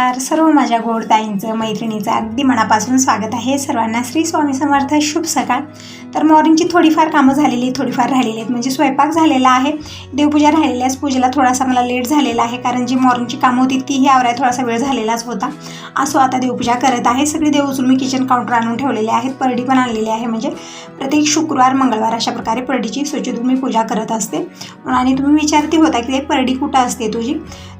नमस्कार. सर्व माझ्या गोड ताईंचं मैत्रिणीचं अगदी मनापासून स्वागत आहे. सर्वांना श्री स्वामी समर्थ. शुभ सकाळ. तर मॉर्निंगची थोडीफार कामं झालेली, थोडीफार राहिलेली आहेत. म्हणजे स्वयंपाक झालेला आहे, देवपूजा राहिलेली आहे. पूजेला थोडासा मला लेट झालेला आहे, कारण जी मॉर्निंगची कामं होती तीही आवरायला थोडासा वेळ झालेलाच होता. असो, आता देवपूजा करत आहे. सगळी देव उचलून मी किचन काउंटर आणून ठेवलेले आहेत. परडी पण आणलेली आहे. म्हणजे प्रत्येक शुक्रवार मंगळवार अशा प्रकारे परडीची स्वच्छतेतून मी पूजा करत असते. आणि तुम्ही विचारते होता की परडी कुठं असते तुझी,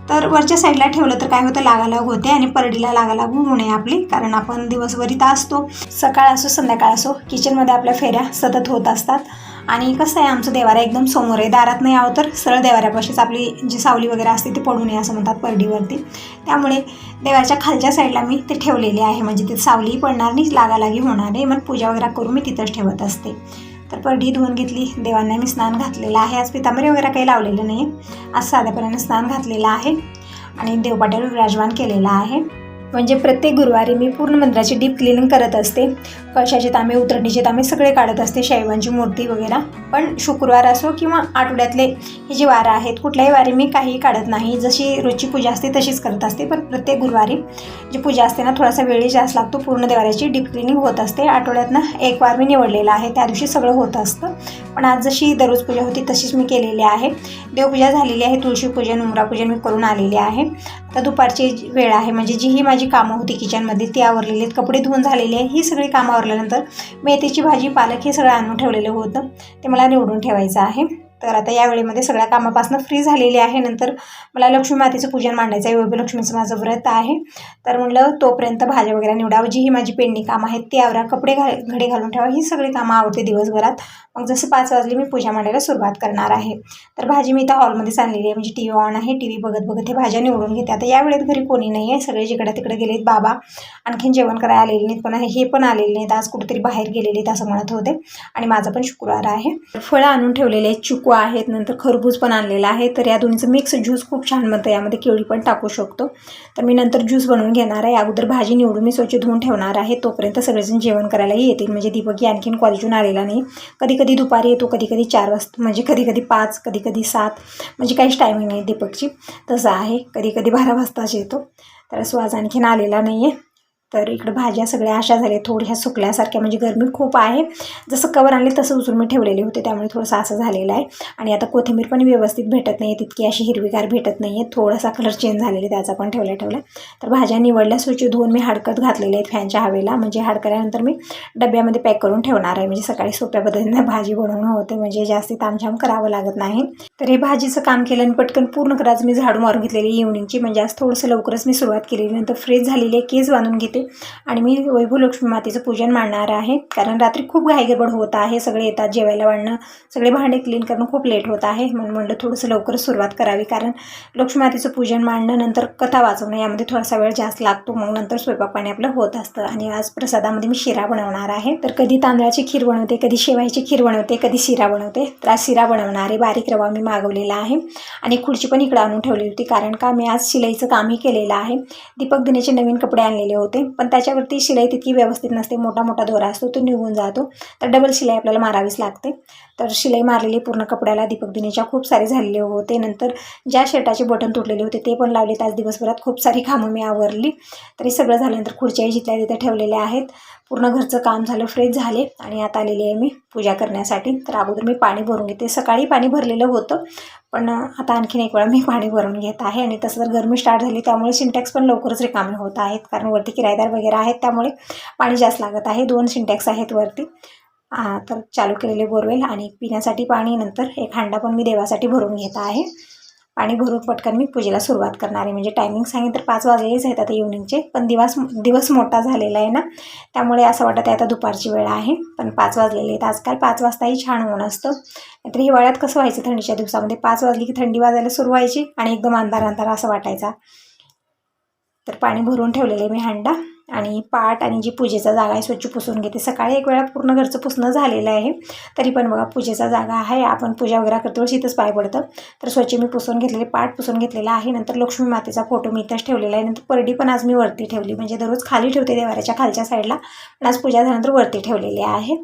तर वरच्या साईडला ठेवलं तर काय होतं, लागालाग होते आणि परडीला लागालाग होऊ नये आपली, कारण आपण दिवसभर इथं असतो. सकाळ असो संध्याकाळ असो किचनमध्ये आपल्या फेऱ्या सतत होत असतात. आणि कसं आहे, आमचं देवारा एकदम समोर आहे, दारात नाही आहो तर सरळ देवाऱ्यापाशीच आपली जी सावली वगैरे असते ती पडू नये असं म्हणतात परडीवरती. त्यामुळे देवाच्या खालच्या साईडला मी ते ठेवलेले आहे. म्हणजे ते सावलीही पडणार नाही, लागालागी होणार नाही. मग पूजा वगैरे करून मी तिथंच ठेवत असते. तर परडी धुवून घेतली. देवांना मी स्नान घातलेलं आहे. आज पितांबरी वगैरे काही लावलेलं नाही आहे. आज साध्यापणाने स्नान घातलेलं आहे आणि देवपाट्यावर विराजमान केलेला आहे. म्हणजे प्रत्येक गुरुवारी मी पूर्ण मंदिराची डीप क्लिनिंग करत असते. कळशाचे तांबे, उतरणीचे तांबे सगळे काढत असते, शैवांची मूर्ती वगैरे. पण शुक्रवार असो किंवा आठवड्यातले हे जे वारं आहेत, कुठल्याही वारी मी काहीही काढत नाही. जशी रोजची पूजा असते तशीच करत असते. पण प्रत्येक गुरुवारी जी पूजा असते ना, थोडासा वेळही जास्त लागतो. पूर्ण देवाऱ्याची डीप क्लिनिंग होत असते. आठवड्यातनं एक वार मी निवडलेला आहे, त्या दिवशी सगळं होत असतं. पण आज जशी दररोज पूजा होती तशीच मी केलेली आहे. देवपूजा झालेली आहे. तुळशीपूजन, उंबरापूजन मी करून आलेली आहे. तर दुपारची वेळ आहे. म्हणजे जी माझी कामं होती किचनमध्ये ती आवरलेली आहेत. कपडे धुवून झालेले आहे. ही सगळी कामं आवरल्यानंतर मेथीची भाजी, पालक हे सगळं आणून ठेवलेलं होतं, ते मला निवडून ठेवायचं आहे. तर आता या वेळेमध्ये सगळ्या कामापासून फ्री झालेली आहे. नंतर मला लक्ष्मी मातेचं पूजन मांडायचं आहे. वैभवलक्ष्मीचं माझं व्रत आहे. तर म्हणलं तोपर्यंत भाज्या वगैरे निवडावं, जी ही माझी पेंडिंग कामं आहेत ती आवरा, कपडे घडी घालून ठेवा, ही सगळी कामं आवडते दिवसभरात. मग जसं 5 वाजले मी पूजा मांडायला सुरुवात करणार आहे. तर भाजी मी इथं हॉलमध्येच आणलेली आहे. म्हणजे टी व्ही ऑन आहे, टी व्ही बघत बघत हे भाज्या निवडून घेते. आता या वेळेत घरी कोणी नाही आहे, सगळे जिकडे तिकडे गेलेत. बाबा आणखीन जेवण करायला आलेले नाहीत, पण हे पण आलेले नाहीत, आज कुठेतरी बाहेर गेलेले आहेत असं म्हणत होते. आणि माझा पण शुक्रवार आहे. फळं आणून ठेवलेले आहेत, चिकू आहेत, नंतर खरबूज पण आणलेला आहे. तर या दोन्हीचं मिक्स ज्यूस खूप छान बनतं. यामध्ये केळी पण टाकू शकतो. तर मी नंतर ज्यूस बनवून घेणार आहे. अगोदर भाजी निवडून मी स्वच्छ धुवून ठेवणार आहे. तोपर्यंत सगळेजण जेवण करायलाही येतील. म्हणजे दीपकही आणखीन कॉलेजून आलेला नाही. कधी कधी दुपारी येतो, कधी कधी 4 वाजता, म्हणजे कधी कधी 5, कधी कधी 7, म्हणजे काहीच टायमिंग नाही दीपकची. तसं आहे, कधी कधी 12 वाजताच येतो. तर असं आज आणखीन आलेला नाही आहे. तर इकडं भाज्या सगळ्या अशा झाल्या थोड्या सुकल्यासारख्या, म्हणजे गरमी खूप आहे. जसं कवर आणले तसं उचलून मी ठेवलेले होते, त्यामुळे थोडंसं असं झालेलं आहे. आणि आता कोथिंबीर पण व्यवस्थित भेटत नाही आहे, तितकी अशी हिरवीगार भेटत नाही आहे. थोडासा कलर चेंज झालेला आहे, त्याचा पण ठेवल्या. तर भाज्या निवडल्या, स्वच्छ धुवून मी हडकत घातलेले आहेत फॅनच्या हवेला. म्हणजे हडकल्यानंतर मी डब्यामध्ये पॅक करून ठेवणार आहे. म्हणजे सकाळी सोप्या पद्धतीने भाजी बनवणं होते, म्हणजे जास्ती तामझाम करावं लागत नाही. तर हे भाजीचं काम केलं आणि पटकन पूर्ण करायचं. मी झाडू मारून घेतलेली इव्हनिंगची, म्हणजे आज थोडंसं लवकरच मी सुरुवात केलेली. नंतर फ्रेश झालेली आहे, केस बांधून घेते आणि मी वैभवलक्ष्मी मातेचं पूजन मांडणार आहे. कारण रात्री खूप घाईगडबड होत आहे, सगळे येतात जेवायला वाढणं, सगळे भांडे क्लीन करणं खूप लेट होत आहे. म्हणून म्हणलं थोडंसं लवकरच सुरुवात करावी, कारण लक्ष्मी मातेचं पूजन मांडणं, नंतर कथा वाचवणं यामध्ये थोडासा वेळ जास्त लागतो. मग नंतर स्वयंपाक पाणी आपलं होत असतं. आणि आज प्रसादामध्ये मी शिरा बनवणार आहे. तर कधी तांदळाची खीर बनवते, कधी शेवायची खीर बनवते, कधी शिरा बनवते. तर आज शिरा बनवणार आहे. बारीक रवा मी मागवलेला आहे. आणि खुर्ची पण इकडं आणून ठेवली होती, कारण का मी आज शिलाईचं कामही केलेलं आहे. दीपक दिनेचे नवीन कपडे आणलेले होते, पण त्याच्यावरती शिलाई तितकी व्यवस्थित नसते. मोठा दोरा असतो, तो निघून जातो. तर डबल शिलाई आपल्याला मारावीच लागते. तर शिलाई मारलेली पूर्ण कपड्याला दीपक दिनेच्या खूप सारे झालेले होते. नंतर ज्या शर्टाचे बटन तुटलेले होते ते पण लावले. आज दिवसभरात खूप सारी कामं मी आवरली. तरी सगळं झाल्यानंतर खुर्च्याही जिथल्या तिथे ठेवलेल्या आहेत. पूर्ण घरचं काम झालं, फ्रेश झाले आणि आता आलेली आहे मी पूजा करण्यासाठी. तर अगोदर मी पाणी भरून घेते. सकाळी पाणी भरलेलं होतं, पण आता आणखीन एक वेळा मी पाणी भरून घेत आहे. आणि तसं तर गरमी स्टार्ट झाली, त्यामुळे सिंटॅक्स पण लवकरच रिकामे होत आहेत, कारण वरती किरायदार वगैरे आहेत, त्यामुळे पाणी जास्त लागत आहे. 2 सिंटॅक्स आहेत वरती. तर चालू केलेले बोरवेल आणि पिण्यासाठी पाणी, नंतर एक हांडा पण मी देवासाठी भरून घेत आहे. पाणी भरून पटकन मी पूजेला सुरुवात करणार आहे. म्हणजे टायमिंग सांगितलं तर 5 वाजलेलेच आहेत आता इव्हनिंगचे, पण दिवस मोठा झालेला आहे ना, त्यामुळे असं वाटत आहे आता दुपारची वेळ आहे. पण 5 वाजलेले आहेत. आजकाल 5 वाजताही छान ऊन असतं. नाहीतर हिवाळ्यात कसं व्हायचं, थंडीच्या दिवसामध्ये 5 वाजली की थंडी वाजायला सुरू व्हायची आणि एकदम अंधार असं वाटायचा. तर पाणी भरून ठेवलेले मी हांडा. आणि पाट आणि जी पूजेचा जागा आहे स्वच्छ पुसून घेते. सकाळी एक वेळा पूर्ण घरचं पुसणं झालेलं आहे, तरी पण बघा पूजेचा जागा आहे, आपण पूजा वगैरे करतो इथंच पाय पडतं. तर स्वच्छ मी पुसून घेतलेले, पाट पुसून घेतलेला आहे. नंतर लक्ष्मी मातेचा फोटो मी इथंच ठेवलेला आहे. नंतर परडी पण आज मी वरती ठेवली. म्हणजे दररोज खाली ठेवते देवाऱ्याच्या खालच्या साईडला, पण आज पूजा झाल्यानंतर वरती ठेवलेली आहे.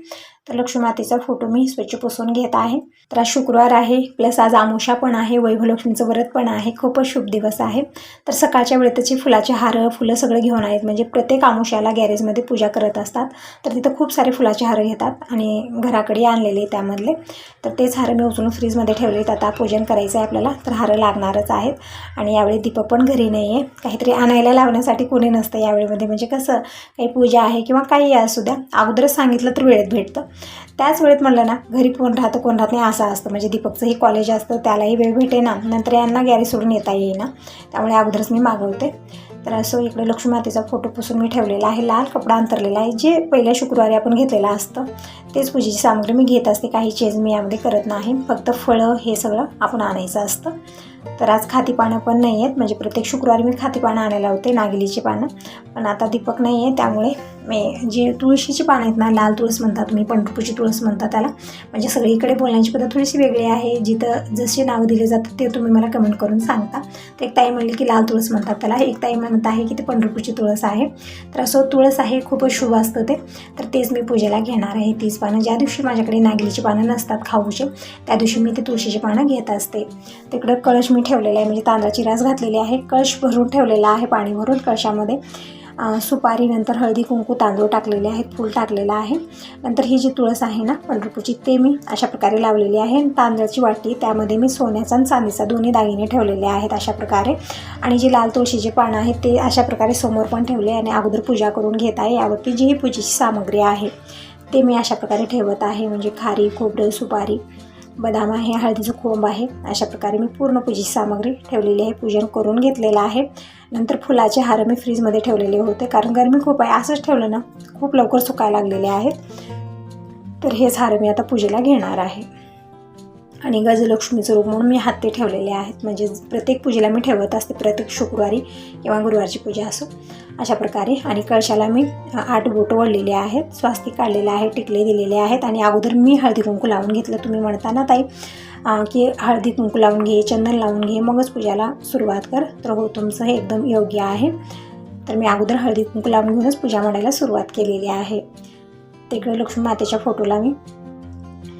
तर लक्ष्मी मातेचा फोटो मी स्वच्छ पुसून घेत आहे. तर आज शुक्रवार आहे, प्लस आज अमावस्या पण आहे, वैभवलक्ष्मीचं व्रत पण आहे. खूपच शुभ दिवस आहे. तर सकाळच्या वेळेतची फुलाचे हार फुलं सगळं घेऊन आहेत. म्हणजे प्रत्येक अमावस्याला गॅरेजमध्ये पूजा करत असतात, तर तिथं खूप सारे फुलाचे हार घेतात आणि घराकडे आणलेले त्यामधले. तर तेच हार मी उचलून फ्रीजमध्ये ठेवलेत. आता पूजन करायचं आहे आपल्याला, तर हार लागणारच आहेत. आणि यावेळी दीपक पण घरी नाही आहे, काहीतरी आणायला लावण्यासाठी कोणी नसतं यावेळीमध्ये. म्हणजे कसं काही पूजा आहे किंवा काही असू द्या, अगोदरच सांगितलं तर वेळेत भेटतं. त्याच वेळेत म्हणलं ना, घरी कोण राहतं कोण राहत नाही असं असतं. म्हणजे दीपकचंही कॉलेज असतं, त्यालाही वेळ भेटे ना, नंतर यांना गॅरेज सोडून येता येईना, त्यामुळे अगोदरच मी मागवते. तर असं इकडे लक्ष्मी मातेचा फोटो पुसून मी ठेवलेला आहे. लाल कपडा अंतरलेला आहे, जे पहिल्या शुक्रवारी आपण घेतलेलं असतं तेच पूजेची सामग्री मी घेत असते. काही चेंज मी यामध्ये करत नाही, फक्त फळं हे सगळं आपण आणायचं असतं. तर आज खाती पानं पण नाही आहेत. म्हणजे प्रत्येक शुक्रवारी मी खाती पानं आणायला होते, नागिलीची पानं. पण आता दीपक नाही आहे, त्यामुळे मी जे तुळशीची पानं आहेत ना, लाल तुळस म्हणतात, मी पंढरपूरची तुळस म्हणतात त्याला. म्हणजे सगळीकडे बोलण्याची पद्धत थोडीशी वेगळी आहे. जिथं जसे नाव दिले जातात ते तुम्ही मला कमेंट करून सांगता. तर एक ताई म्हणली की लाल तुळस म्हणतात त्याला, एक ताई म्हणत आहे की ते पंढरपूरची तुळस आहे. तर असं तुळस आहे, खूपच शुभ असतं ते. तर तेच मी पूजेला घेणार आहे, तीच पानं. ज्या दिवशी माझ्याकडे नागिलीची पानं नसतात खाऊचे, त्या दिवशी मी ते तुळशीची पानं घेत असते. तिकडं कळश मी ठेवलेला आहे, म्हणजे तांदळाची रास घातलेली आहे. कळश भरून ठेवलेला आहे, पाणी भरून. कळशामध्ये सुपारी, नंतर हळदी कुंकू, तांदूळ टाकलेले आहेत, फूल टाकलेलं आहे. नंतर ही जी तुळस आहे ना पंढरपूरची, ते मी अशा प्रकारे लावलेली आहे. तांदळाची वाटी, त्यामध्ये मी सोन्याचा आणि चांदीचा दोन्ही दागिने ठेवलेले आहेत अशा प्रकारे. आणि जी लाल तुळशीचे पानं आहेत ते अशा प्रकारे समोर पण ठेवले आणि अगोदर पूजा करून घेत आहे. यावरती जी ही पूजेची सामग्री आहे ते मी अशा प्रकारे ठेवत आहे. म्हणजे खारी, खोबरं, सुपारी, बदाम आहे, हळदीचं खोंब आहे. अशा प्रकारे मी पूर्ण पूजेची सामग्री ठेवलेली आहे. पूजन करून घेतलेलं आहे. नंतर फुलाचे हार मी फ्रीजमध्ये ठेवलेले होते, कारण गरमी खूप आहे. असंच ठेवलं ना खूप लवकर सुकायला लागलेले आहेत. तर हेच हार मी आता पूजेला घेणार आहे. आणि गजलक्ष्मीचं रूप म्हणून मी हाते ठेवलेले आहेत. म्हणजे प्रत्येक पूजेला मी ठेवत असते, प्रत्येक शुक्रवारी किंवा गुरुवारची पूजा असो अशा प्रकारे. आणि कळशाला मी 8 बोटं वळलेले आहेत, स्वास्तिक काढलेले आहे, टिकले दिलेले आहेत. आणि अगोदर मी हळदी कुंकू लावून घेतलं. तुम्ही म्हणता ना ताई की हळदी कुंकू लावून घे, चंदन लावून घे, मगच पूजाला सुरुवात कर, तर हो, तुमचं हे एकदम योग्य आहे. तर मी अगोदर हळदी कुंकू लावून घेऊनच पूजा मांडायला सुरुवात केलेली आहे. तिकडे लक्ष्मी मातेच्या फोटोला मी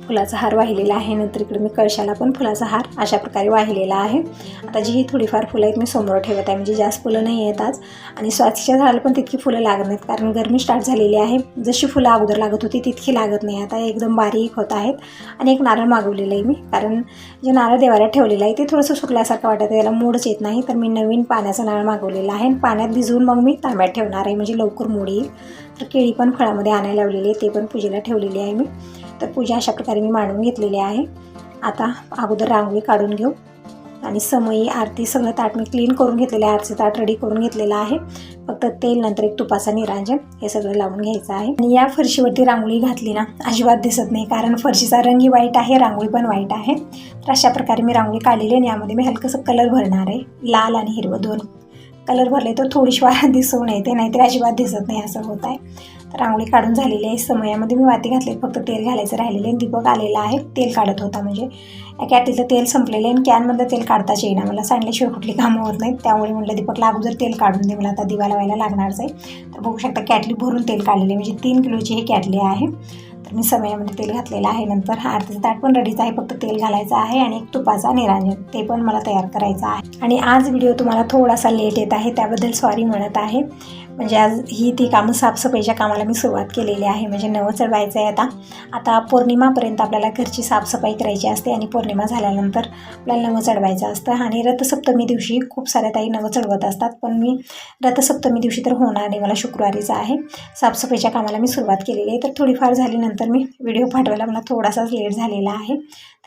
फुलाचा हार वाहिलेला आहे. नंतर इकडे मी कळशाला पण फुलाचा हार अशा प्रकारे वाहिलेला आहे. आता जी ही थोडीफार फुलं आहेत मी समोर ठेवत आहे, म्हणजे जास्त फुलं नाही आहेत आज. आणि स्वातीच्या झाडाला पण तितकी फुलं लागत नाहीत, कारण गरमी स्टार्ट झालेली आहे. जशी फुलं अगोदर लागत होती तितकी लागत नाही आता, एकदम बारीक होत आहेत. आणि एक नारळ मागवलेलं आहे मी, कारण जे नारळ देवाला ठेवलेलं आहे ते थोडंसं सुकल्यासारखं वाटतं, त्याला मूडच येत नाही. तर मी नवीन पाण्याचा नारळ मागवलेला आहे. पाण्यात भिजवून मग मी तांब्यात ठेवणार आहे, म्हणजे लवकर मूड येईल. तर केळी पण फळामध्ये आणायला लावलेली आहे, ते पण पूजेला ठेवलेली आहे मी. तर पूजा अशा प्रकारे मी मांडून घेतलेली आहे. आता अगोदर रांगोळी काढून घेऊ आणि समई, आरती सगळं ताट मी क्लीन करून घेतलेलं आहे. आरतीचं ताट रेडी करून घेतलेलं आहे. फक्त तेल, नंतर एक तुपाचा निरांजन हे सगळं लावून घ्यायचं आहे. आणि या फरशीवरती रांगोळी घातली ना अजिबात दिसत नाही, कारण फरशीचा रंगही वाईट आहे, रांगोळी पण वाईट आहे. तर अशा प्रकारे मी रांगोळी काढलेली आणि यामध्ये मी हलकंसं कलर भरणार आहे. लाल आणि हिरवं दोन कलर भरले तर थोडीशी वारा दिसून येते, नाहीतर अजिबात दिसत नाही असं होत आहे. तर रांगोळी काढून झालेली आहे. समयामध्ये मी वाती घातली, फक्त तेल घालायचं राहिलेलं आहे. दीपक आलेला आहे, तेल काढत होता. म्हणजे या कॅटलीचं तेल संपलेलं आहे आणि कॅनमधलं तेल काढताच येईना मला, सांडल्याशिवाय कुठली कामं होत नाहीत. त्यामुळे म्हटलं दीपकला अगोदर तेल काढून दे, मला आता दिवा लावायला लागणारच आहे. तर बघू शकता कॅटली भरून तेल काढलेले आहे, म्हणजे 3 किलोची ही कॅटली आहे. तर मी समयामध्ये तेल घातलेलं आहे. नंतर आरतीचं ताट पण रेडीच आहे, फक्त तेल घालायचं आहे. आणि एक तुपाचा निरांजन ते पण मला तयार करायचं आहे. आणि आज व्हिडिओ तुम्हाला थोडासा लेट येत आहे, त्याबद्दल सॉरी म्हणत आहे. म्हणजे आज ती कामं, साफसफाईच्या कामाला मी सुरुवात केलेली आहे. म्हणजे नवं चढवायचं आहे आता पौर्णिमापर्यंत आपल्याला घरची साफसफाई करायची असते आणि पौर्णिमा झाल्यानंतर आपल्याला नवं चढवायचं असतं. आणि रथसप्तमी दिवशी खूप साऱ्या ताई नवं चढवत असतात, पण मी रथसप्तमी दिवशी तर होणार नाही, मला शुक्रवारीच आहे. साफसफाईच्या कामाला मी सुरुवात केलेली आहे. तर थोडीफार झाली, नंतर मी व्हिडिओ पाठवायला मला थोडासाच लेट झालेला आहे.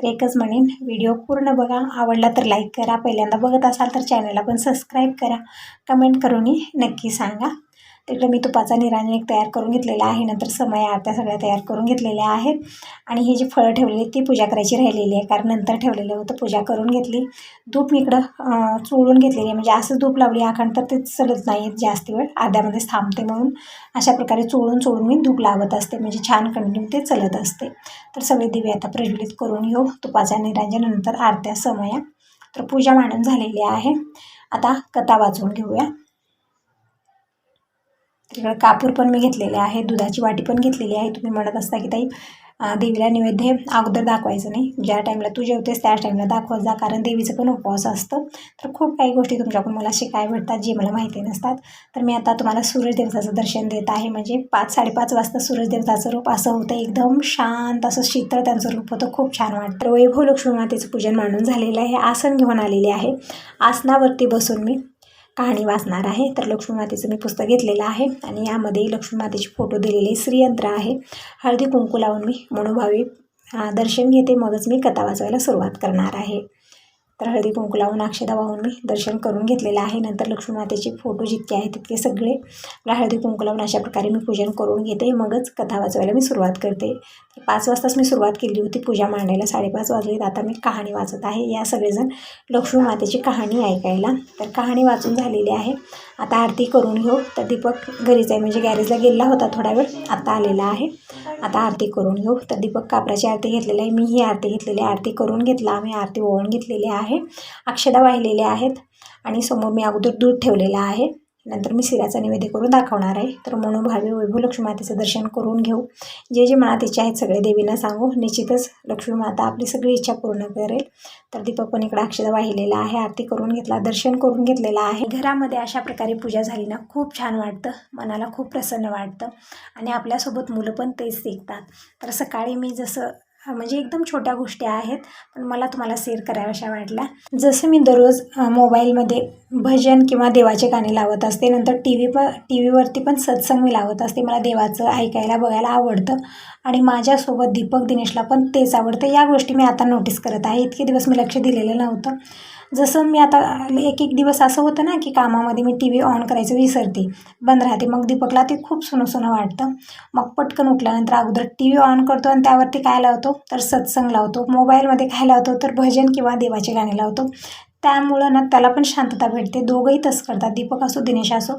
तर एकच म्हणेन, व्हिडिओ पूर्ण बघा, आवडला तर लाईक करा, पहिल्यांदा बघत असाल तर चॅनलला पण सबस्क्राईब करा, कमेंट करूनही नक्की सांगा. तिकडे मी तुपाचा निरांजन एक तयार करून घेतलेला आहे. नंतर समय, आरत्या सगळ्या तयार करून घेतलेल्या आहेत. आणि ही जी फळं ठेवलेली ती पूजा करायची राहिलेली आहे, कारण नंतर ठेवलेलं होतं. पूजा करून घेतली. धूप मी इकडं चोळून घेतलेली आहे, म्हणजे असं धूप लावली अखंड तर ते चलत नाही जास्त वेळ, अर्ध्यामध्येच थांबते. म्हणून अशा प्रकारे चोळून मी धूप लावत असते, म्हणजे छान कंटिन्यू ते चलत असते. तर सगळे दिवे आता प्रज्वलित करून घेऊ, तुपाचा निरांजन, नंतर आरत्या, समया. तर पूजा मांडून झालेली आहे. आता कथा वाचून घेऊया. तिकडे कापूर पण मी घेतलेले आहे, दुधाची वाटी पण घेतलेली आहे. तुम्ही म्हणत असता की ताई देवीला नैवेद्य अगोदर दाखवायचं नाही, ज्या टाईमला तू जेवतेस त्या टाईमला दाखवत जा, कारण देवीचं पण उपवास असतं. तर खूप काही गोष्टी तुमच्याकडून मला शिकायला भेटतात जे मला माहिती नसतात. तर मी आता तुम्हाला सूरज देवताचं दर्शन देत आहे. म्हणजे 5-5:30 वाजता सूरज देवताचं रूप असं होतं, एकदम शांत असं शीतळ त्यांचं रूप होतं, खूप छान वाटतं. वैभव लक्ष्मी मातेचं पूजन मांडून झालेलं आहे. आसन घेऊन आलेले आहे. आसनावरती बसून मी कहाणी वाचणार आहे. तर लक्ष्मी मातेचं मी पुस्तक घेतलेलं आहे आणि यामध्ये लक्ष्मी मातेचे फोटो दिलेले श्रीयंत्र आहे. हळदी कुंकू लावून मी मनोभावे दर्शन घेते, मगच मी कथा वाचायला सुरुवात करणार आहे. तर हळदी कुंकू लावून अक्षता वाहून मी दर्शन करून घेतलेलं आहे. नंतर लक्ष्मी मातेचे फोटो जितके आहेत तितके सगळे मला हळदी कुंकू लावून अशा प्रकारे मी पूजन करून घेते, मगच कथा वाचवायला मी सुरुवात करते. 5 वाजताच मी सुरुवात केली होती पूजा मांडायला, 5:30 वाजलेत. आता मी कहाणी वाचत आहे. या सगळेजण लक्ष्मी मातेची कहाणी ऐकायला. तर कहाणी वाचून झालेली आहे. आता आरती करून घेऊ. तर दीपक घरीच आहे, म्हणजे गॅरेजला गेला होता थोडा वेळ, आता आलेला आहे. आता आरती करून घेऊ. तर दीपक कापराची आरती घेतलेली आहे, मी ही आरती घेतलेली आहे. आरती करून घेतला आम्ही, आरती ओवून घेतलेली आहे. अक्षदा वाहिलेल्या आहेत आणि समोर मी अगोदर दूध ठेवलेलं आहे. नंतर मी शिऱ्याचा नैवेद्य करून दाखवणार आहे. तर मनोभावे वैभव लक्ष्मी मातेचं दर्शन करून घेऊ. जे जे मनात इच्छा आहेत सगळे देवींना सांगू, निश्चितच लक्ष्मी माता आपली सगळी इच्छा पूर्ण करेल. तर दीपक पण इकडे अक्षदा वाहिलेला आहे, आरती करून घेतला, दर्शन करून घेतलेलं आहे. घरामध्ये अशा प्रकारे पूजा झाली ना खूप छान वाटतं, मनाला खूप प्रसन्न वाटतं आणि आपल्यासोबत मुलं पण तेच शिकतात. तर सकाळी मी जसं म्हणजे एकदम छोट्या गोष्टी आहेत पण मला तुम्हाला शेअर कराव्याशा वाटल्या. जसं मी दररोज मोबाईलमध्ये भजन किंवा देवाचे गाणे लावत असते, नंतर टी व्हीवरती पण सत्संग मी लावत असते. मला देवाचं ऐकायला बघायला आवडतं आणि माझ्यासोबत दीपक दिनेशला पण तेच आवडतं. या गोष्टी मी आता नोटीस करत आहे. इतके दिवस मी लक्ष दिलेलं नव्हतं. जसं मी आता एक दिवस असं होतं ना की कामामध्ये मी टी व्ही ऑन करायचं विसरते, बंद राहते. मग दीपकला ते खूप सुनं वाटतं. मग पटकन उठल्यानंतर अगोदर टी व्ही ऑन करतो आणि त्यावरती काय लावतो तर सत्संग लावतो. मोबाईलमध्ये काय लावतो तर भजन किंवा देवाचे गाणे लावतो. त्यामुळं ना त्याला पण शांतता भेटते. दोघंही तसं करतात, दीपक असो दिनेश असो.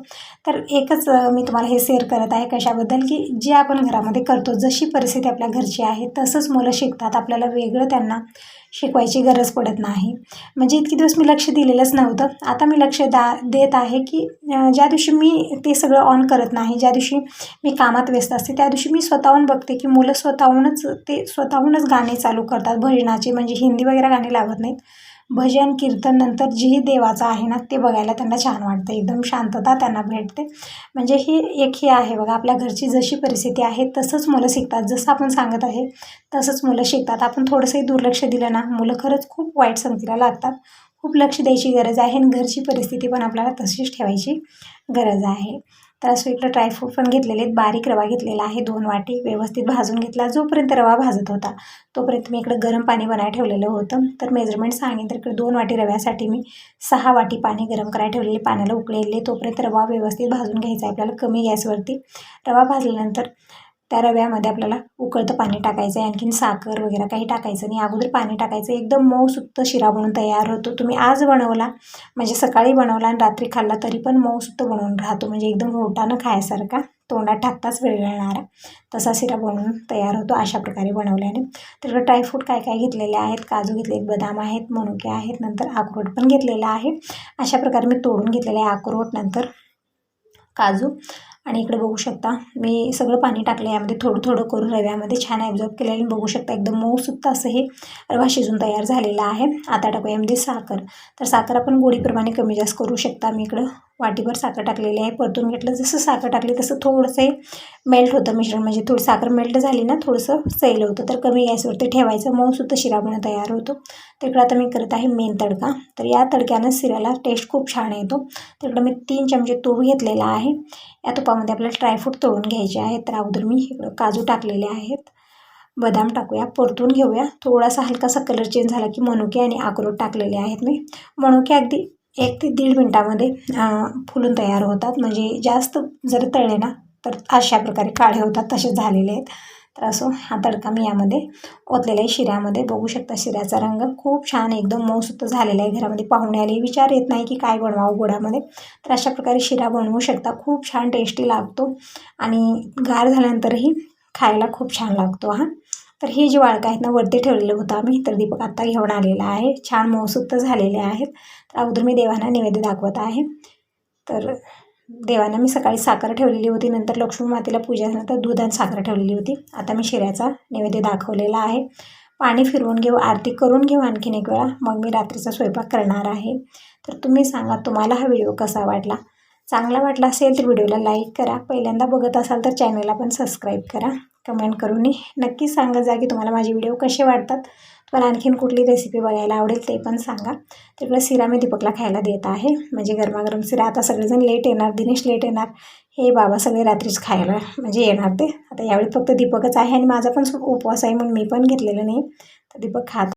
तर एकच मी तुम्हाला हे शेअर करत आहे कशाबद्दल, की जे आपण घरामध्ये करतो, जशी परिस्थिती आपल्या घरची आहे तसंच मुलं शिकतात. आपल्याला वेगळं त्यांना शिकवायची गरज पडत नाही. म्हणजे इतके दिवस मी लक्ष दिलेलंच नव्हतं. आता मी लक्ष देत आहे की ज्या दिवशी मी ते सगळं ऑन करत नाही, ज्या दिवशी मी कामात व्यस्त असते, त्या दिवशी मी स्वतःहून बघते की मुलं स्वतःहूनच गाणे चालू करतात भजनाचे. म्हणजे हिंदी वगैरे गाणे लावत नाहीत, भजन कीर्तन नंतर जे देवाचं आहे ना ते बघायला त्यांना छान वाटतं, एकदम शांतता त्यांना भेटते. म्हणजे हे आहे बघा, आपल्या घरची जशी परिस्थिती आहे तसंच मुलं शिकतात. जसं आपण सांगत आहे तसंच मुलं शिकतात. आपण थोडंसंही दुर्लक्ष दिलं ना मुलं खरंच खूप वाईट संगतीला लागतात. खूप लक्ष द्यायची गरज आहे आणि घरची परिस्थिती पण आपल्याला तशीच ठेवायची गरज आहे. तर असं इकडं ड्रायफ्रूट पण घेतलेले आहेत. बारीक रवा घेतलेला आहे 2 वाटी, व्यवस्थित भाजून घेतला. जोपर्यंत रवा भाजत होता तोपर्यंत मी इकडं गरम पाणी बनायला ठेवलेलं होतं. तर मेजरमेंट सांगेन तर इकडे 2 वाटी रव्यासाठी मी 6 वाटी पाणी गरम करायला ठेवलेले. पाण्याला उकळलेले तोपर्यंत रवा व्यवस्थित भाजून घ्यायचा आहे आपल्याला कमी गॅसवरती. रवा भाजल्यानंतर त्या रव्यामध्ये आपल्याला उकळतं पाणी टाकायचं आहे, आणखीन साखर वगैरे काही टाकायचं नाही. अगोदर पाणी टाकायचं, एकदम मऊसुत्त शिरा बनून तयार होतो. तुम्ही आज बनवला म्हणजे सकाळी बनवला आणि रात्री खाल्ला तरी पण मऊसुत्त बनवून राहतो. म्हणजे एकदम रोटानं खायसारखा, तोंडात टाकताच विरघळणारा तसा शिरा बनवून तयार होतो अशा प्रकारे बनवल्याने. तर ड्रायफ्रूट काय काय घेतलेले आहेत, काजू घेतले, बदाम आहेत, मनुके आहेत, नंतर अक्रोड पण घेतलेला आहे. अशा प्रकारे मी तोडून घेतलेले आहे अक्रोड, नंतर काजू. आणि इकडे बघू शकता मी सगळं पाणी टाकलं यामध्ये, थोडं थोडं करून रव्यामध्ये छान ॲब्झॉर्ब केलेलं बघू शकता. एकदम मऊसुत्त असं हे रवा शिजून तयार झालेला आहे. आता टाकू यामध्ये साखर. तर साखर आपण गोडीप्रमाणे कमी जास्त करू शकता. मी इकडं वाटीभर साखर टाकलेली आहे, परतून घेतलं. जसं साखर टाकली तसं थोडंसं मेल्ट होतं मिश्रण, म्हणजे थोडी साखर मेल्ट झाली ना थोडंसं सैल होतं. तर कमी गॅसवरती ठेवायचं, मऊसुत्त शिरा बनवून तयार होतो. तिकडं आता मी करत आहे मेन तडका. तर या तडक्यानं शिऱ्याला टेस्ट खूप छान येतो. तिकडं मी 3 चमचे तूप घेतलेला आहे. या तुपामध्ये आपल्याला ड्रायफ्रूट तळून घ्यायचे आहेत. तर अगोदर मी इकडं काजू टाकलेले आहेत, बदाम टाकूया, परतून घेऊया. थोडासा हलकासा कलर चेंज झाला की मनुके आणि अक्रोड टाकलेले आहेत मी. मनुके अगदी 1 ते 1.5 मिनटामध्ये फुलून तयार होतात. म्हणजे जास्त जर तळले ना तर अशा प्रकारे काळे होतात, तसे झालेले आहेत. तर असं हा तडका मी यामध्ये ओतलेला आहे शिऱ्यामध्ये. बघू शकता शिऱ्याचा रंग खूप छान एकदम मऊसुत्त झालेला आहे. घरामध्ये पाहुणे आले, विचार येत नाही की काय बनवावं गोडामध्ये. तर अशा प्रकारे शिरा बनवू शकता, खूप छान टेस्टी लागतो आणि गार झाल्यानंतरही खायला खूप छान लागतो हा. तर हे जे वाळका आहेत ना वरती ठेवलेलं होतं आम्ही, तर दीपक आत्ता घेऊन आलेला आहे. छान मऊसुत्त झालेले आहेत. तर अगोदर मी देवांना नैवेद्य दाखवत आहे. तर देवांना मी सकाळी साखर ठेवलेली होती, नंतर लक्ष्मी मातेला पूजेनंतर दूध आणि साखर ठेवलेली होती. आता मी शिऱ्याचा नैवेद्य दाखवलेला आहे. पाणी फिरवून घेऊ, आरती करून घेऊ आणखीन एक वेळा, मग मी रात्रीचा स्वयंपाक करणार आहे. तर तुम्ही सांगा तुम्हाला हा व्हिडिओ कसा वाटला. चांगला वाटला असेल तर व्हिडिओला लाईक करा. पहिल्यांदा बघत असाल तर चॅनलला पण सबस्क्राईब करा. कमेंट करून नक्की सांगा जा की तुम्हाला माझे व्हिडिओ कसे वाटतात. तुम्हाला आणखीन कुठली रेसिपी बघायला आवडेल ते पण सांगा. तिकडे शिरा मी दीपकला खायला देत आहे, म्हणजे गरमागरम शिरा. आता सगळेजण लेट येणार, दिनेश लेट येणार, हे बाबा सगळे रात्रीच खायला म्हणजे येणार ते. आता यावेळी फक्त दीपकच आहे आणि माझा पण उपवास आहे म्हणून मी पण घेतलेलं नाही. तर दीपक खात